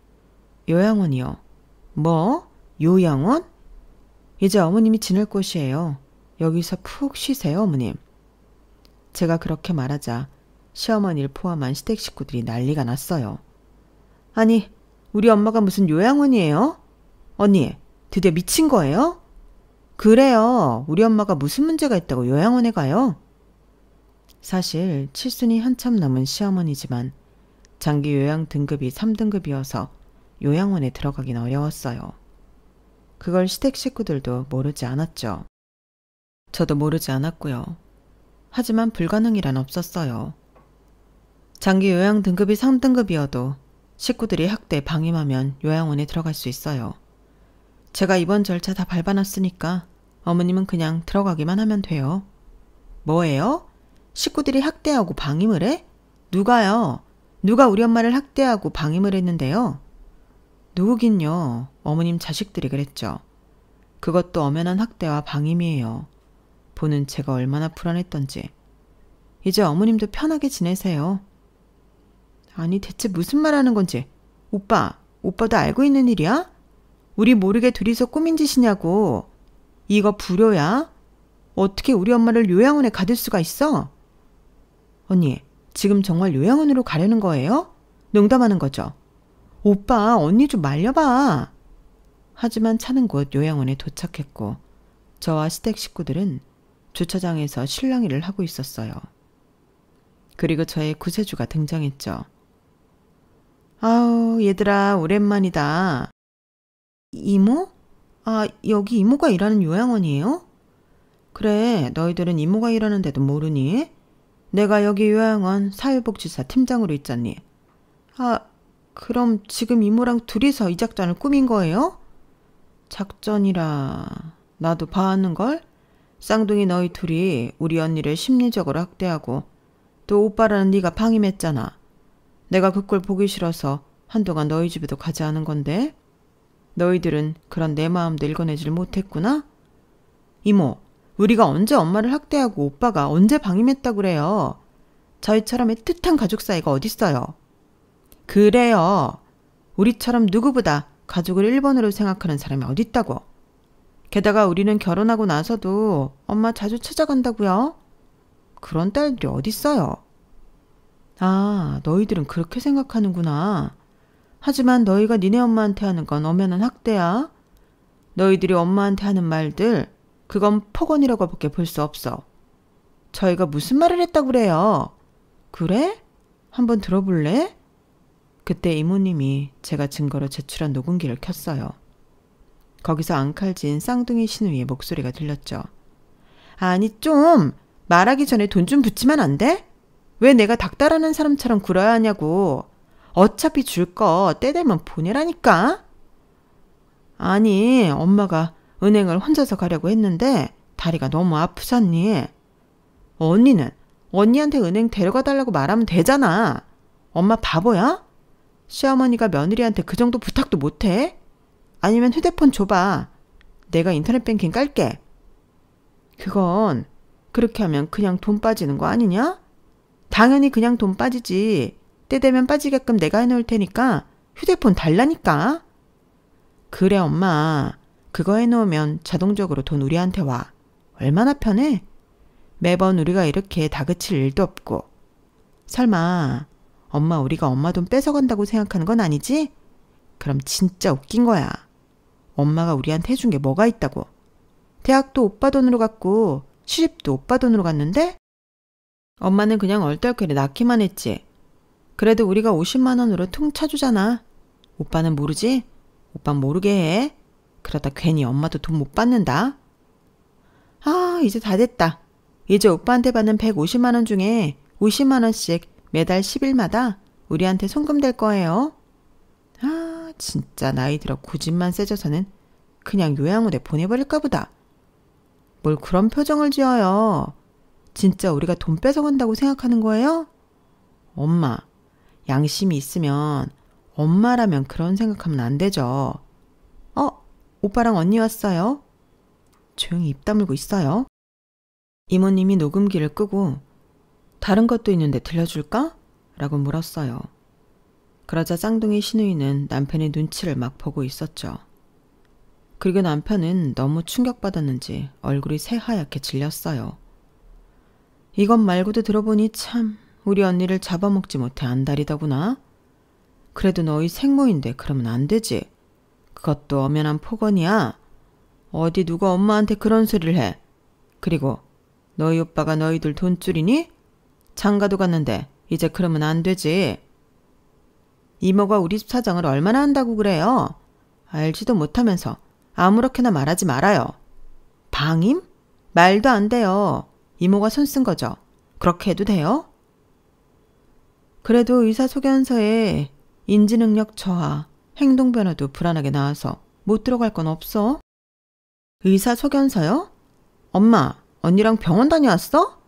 요양원이요. 뭐? 요양원? 이제 어머님이 지낼 곳이에요. 여기서 푹 쉬세요, 어머님. 제가 그렇게 말하자 시어머니를 포함한 시댁 식구들이 난리가 났어요. 아니, 우리 엄마가 무슨 요양원이에요? 언니, 드디어 미친 거예요? 그래요. 우리 엄마가 무슨 문제가 있다고 요양원에 가요? 사실 칠순이 한참 남은 시어머니지만 장기 요양 등급이 3등급이어서 요양원에 들어가긴 어려웠어요. 그걸 시댁 식구들도 모르지 않았죠. 저도 모르지 않았고요. 하지만 불가능이란 없었어요. 장기 요양 등급이 3등급이어도 식구들이 학대 방임하면 요양원에 들어갈 수 있어요. 제가 이번 절차 다 밟아놨으니까 어머님은 그냥 들어가기만 하면 돼요. 뭐예요? 식구들이 학대하고 방임을 해? 누가요? 누가 우리 엄마를 학대하고 방임을 했는데요? 누구긴요. 어머님 자식들이 그랬죠. 그것도 엄연한 학대와 방임이에요. 보는 제가 얼마나 불안했던지. 이제 어머님도 편하게 지내세요. 아니 대체 무슨 말 하는 건지. 오빠도 알고 있는 일이야? 우리 모르게 둘이서 꾸민 짓이냐고. 이거 불효야? 어떻게 우리 엄마를 요양원에 가둘 수가 있어? 언니, 지금 정말 요양원으로 가려는 거예요? 농담하는 거죠? 오빠, 언니 좀 말려봐. 하지만 차는 곧 요양원에 도착했고 저와 시댁 식구들은 주차장에서 실랑이를 하고 있었어요. 그리고 저의 구세주가 등장했죠. 아우, 얘들아, 오랜만이다. 이모? 아, 여기 이모가 일하는 요양원이에요? 그래, 너희들은 이모가 일하는데도 모르니? 내가 여기 요양원 사회복지사 팀장으로 있잖니. 아, 그럼 지금 이모랑 둘이서 이 작전을 꾸민 거예요? 작전이라 나도 봐왔는걸? 쌍둥이 너희 둘이 우리 언니를 심리적으로 학대하고 또 오빠라는 네가 방임했잖아. 내가 그 꼴 보기 싫어서 한동안 너희 집에도 가지 않은 건데 너희들은 그런 내 마음도 읽어내질 못했구나? 이모, 우리가 언제 엄마를 학대하고 오빠가 언제 방임했다고 그래요? 저희처럼 애틋한 가족 사이가 어딨어요? 그래요. 우리처럼 누구보다 가족을 1번으로 생각하는 사람이 어딨다고. 게다가 우리는 결혼하고 나서도 엄마 자주 찾아간다고요? 그런 딸들이 어딨어요? 아, 너희들은 그렇게 생각하는구나. 하지만 너희가 니네 엄마한테 하는 건 엄연한 학대야. 너희들이 엄마한테 하는 말들, 그건 폭언이라고 밖에 볼 수 없어. 저희가 무슨 말을 했다고 그래요? 그래? 한번 들어볼래? 그때 이모님이 제가 증거로 제출한 녹음기를 켰어요. 거기서 앙칼진 쌍둥이 시누이의 목소리가 들렸죠. 아니 좀 말하기 전에 돈 좀 붙이면 안 돼? 왜 내가 닥달하는 사람처럼 굴어야 하냐고. 어차피 줄 거 때 되면 보내라니까. 아니 엄마가 은행을 혼자서 가려고 했는데 다리가 너무 아프잖니. 언니는 언니한테 은행 데려가 달라고 말하면 되잖아. 엄마 바보야? 시어머니가 며느리한테 그 정도 부탁도 못해? 아니면 휴대폰 줘봐. 내가 인터넷 뱅킹 깔게. 그건 그렇게 하면 그냥 돈 빠지는 거 아니냐? 당연히 그냥 돈 빠지지. 때 되면 빠지게끔 내가 해놓을 테니까 휴대폰 달라니까. 그래 엄마. 그거 해놓으면 자동적으로 돈 우리한테 와. 얼마나 편해? 매번 우리가 이렇게 다그칠 일도 없고. 설마 엄마 우리가 엄마 돈 뺏어간다고 생각하는 건 아니지? 그럼 진짜 웃긴 거야. 엄마가 우리한테 해준 게 뭐가 있다고. 대학도 오빠 돈으로 갔고 시집도 오빠 돈으로 갔는데 엄마는 그냥 얼떨결에 낳기만 했지. 그래도 우리가 50만 원으로 퉁 쳐주잖아. 오빠는 모르지? 오빤 모르게 해. 그러다 괜히 엄마도 돈 못 받는다. 아, 이제 다 됐다. 이제 오빠한테 받는 150만 원 중에 50만 원씩 매달 10일마다 우리한테 송금될 거예요. 아, 진짜 나이 들어 고집만 세져서는 그냥 요양원에 보내버릴까 보다. 뭘 그런 표정을 지어요. 진짜 우리가 돈 뺏어간다고 생각하는 거예요? 엄마, 양심이 있으면 엄마라면 그런 생각하면 안 되죠. 오빠랑 언니 왔어요. 조용히 입 다물고 있어요. 이모님이 녹음기를 끄고 다른 것도 있는데 들려줄까? 라고 물었어요. 그러자 쌍둥이 시누이는 남편의 눈치를 막 보고 있었죠. 그리고 남편은 너무 충격받았는지 얼굴이 새하얗게 질렸어요. 이것 말고도 들어보니 참 우리 언니를 잡아먹지 못해 안달이더구나. 그래도 너희 생모인데 그러면 안 되지. 그것도 엄연한 폭언이야. 어디 누가 엄마한테 그런 소리를 해. 그리고 너희 오빠가 너희들 돈줄이니? 장가도 갔는데 이제 그러면 안 되지. 이모가 우리 집 사정을 얼마나 한다고 그래요. 알지도 못하면서 아무렇게나 말하지 말아요. 방임? 말도 안 돼요. 이모가 손 쓴 거죠. 그렇게 해도 돼요? 그래도 의사소견서에 인지능력 저하, 행동변화도 불안하게 나와서 못 들어갈 건 없어. 의사소견서요? 엄마, 언니랑 병원 다녀왔어?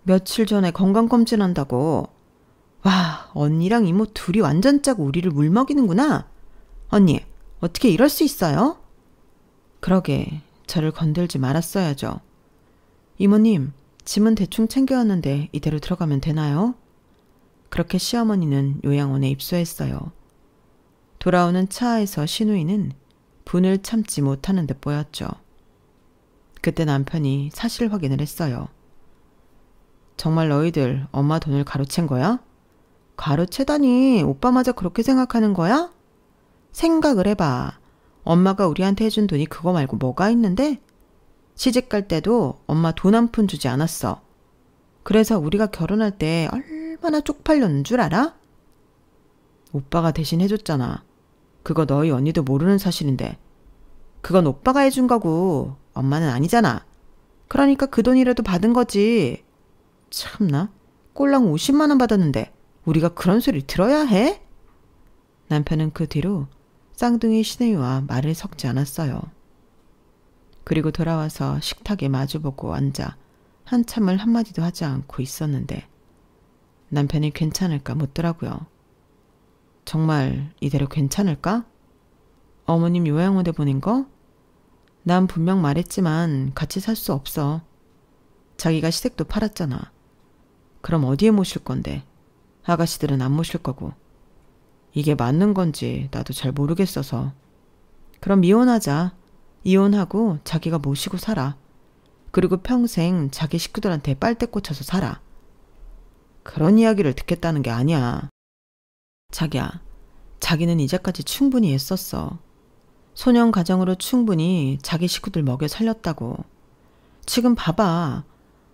며칠 전에 건강검진한다고. 와, 언니랑 이모 둘이 완전 짜고 우리를 물먹이는구나. 언니, 어떻게 이럴 수 있어요? 그러게, 저를 건들지 말았어야죠. 이모님, 짐은 대충 챙겨왔는데 이대로 들어가면 되나요? 그렇게 시어머니는 요양원에 입소했어요. 돌아오는 차에서 시누이는 분을 참지 못하는 듯 보였죠. 그때 남편이 사실 확인을 했어요. 정말 너희들 엄마 돈을 가로챈 거야? 가로채다니 오빠마저 그렇게 생각하는 거야? 생각을 해봐. 엄마가 우리한테 해준 돈이 그거 말고 뭐가 있는데? 시집 갈 때도 엄마 돈 한 푼 주지 않았어. 그래서 우리가 결혼할 때 얼마나 쪽팔렸는 줄 알아? 오빠가 대신 해줬잖아. 그거 너희 언니도 모르는 사실인데. 그건 오빠가 해준 거고 엄마는 아니잖아. 그러니까 그 돈이라도 받은 거지. 참나, 꼴랑 50만 원 받았는데 우리가 그런 소리 들어야 해? 남편은 그 뒤로 쌍둥이 시누이와 말을 섞지 않았어요. 그리고 돌아와서 식탁에 마주보고 앉아 한참을 한마디도 하지 않고 있었는데 남편이 괜찮을까 묻더라고요. 정말 이대로 괜찮을까? 어머님 요양원에 보낸 거? 난 분명 말했지만 같이 살 수 없어. 자기가 시댁도 팔았잖아. 그럼 어디에 모실 건데? 아가씨들은 안 모실 거고. 이게 맞는 건지 나도 잘 모르겠어서. 그럼 이혼하자. 이혼하고 자기가 모시고 살아. 그리고 평생 자기 식구들한테 빨대 꽂혀서 살아. 그런 이야기를 듣겠다는 게 아니야. 자기야, 자기는 이제까지 충분히 애썼어. 소년 가정으로 충분히 자기 식구들 먹여 살렸다고. 지금 봐봐.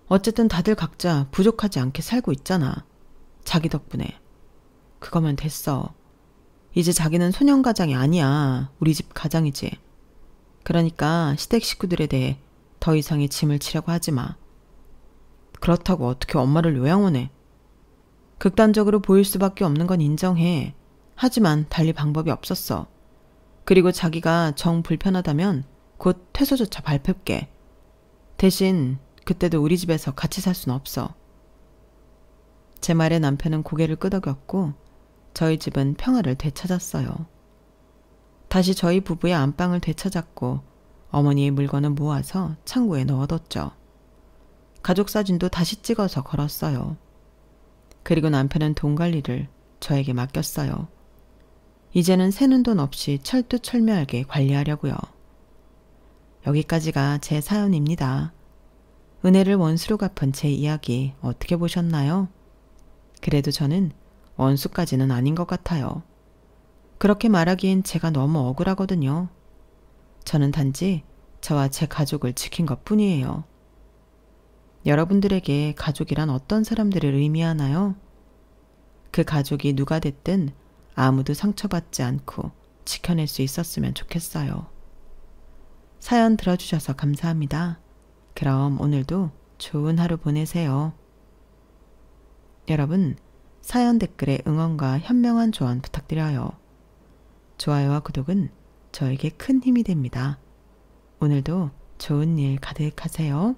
어쨌든 다들 각자 부족하지 않게 살고 있잖아. 자기 덕분에. 그거면 됐어. 이제 자기는 소년 가장이 아니야. 우리 집 가장이지. 그러니까 시댁 식구들에 대해 더 이상의 짐을 지려고 하지 마. 그렇다고 어떻게 엄마를 요양원에. 극단적으로 보일 수밖에 없는 건 인정해. 하지만 달리 방법이 없었어. 그리고 자기가 정 불편하다면 곧 퇴소조차 밟을게. 대신 그때도 우리 집에서 같이 살 순 없어. 제 말에 남편은 고개를 끄덕였고 저희 집은 평화를 되찾았어요. 다시 저희 부부의 안방을 되찾았고 어머니의 물건을 모아서 창고에 넣어뒀죠. 가족 사진도 다시 찍어서 걸었어요. 그리고 남편은 돈 관리를 저에게 맡겼어요. 이제는 새는 돈 없이 철두철미하게 관리하려고요. 여기까지가 제 사연입니다. 은혜를 원수로 갚은 제 이야기 어떻게 보셨나요? 그래도 저는 원수까지는 아닌 것 같아요. 그렇게 말하기엔 제가 너무 억울하거든요. 저는 단지 저와 제 가족을 지킨 것뿐이에요. 여러분들에게 가족이란 어떤 사람들을 의미하나요? 그 가족이 누가 됐든 아무도 상처받지 않고 지켜낼 수 있었으면 좋겠어요. 사연 들어주셔서 감사합니다. 그럼 오늘도 좋은 하루 보내세요. 여러분, 사연 댓글에 응원과 현명한 조언 부탁드려요. 좋아요와 구독은 저에게 큰 힘이 됩니다. 오늘도 좋은 일 가득하세요.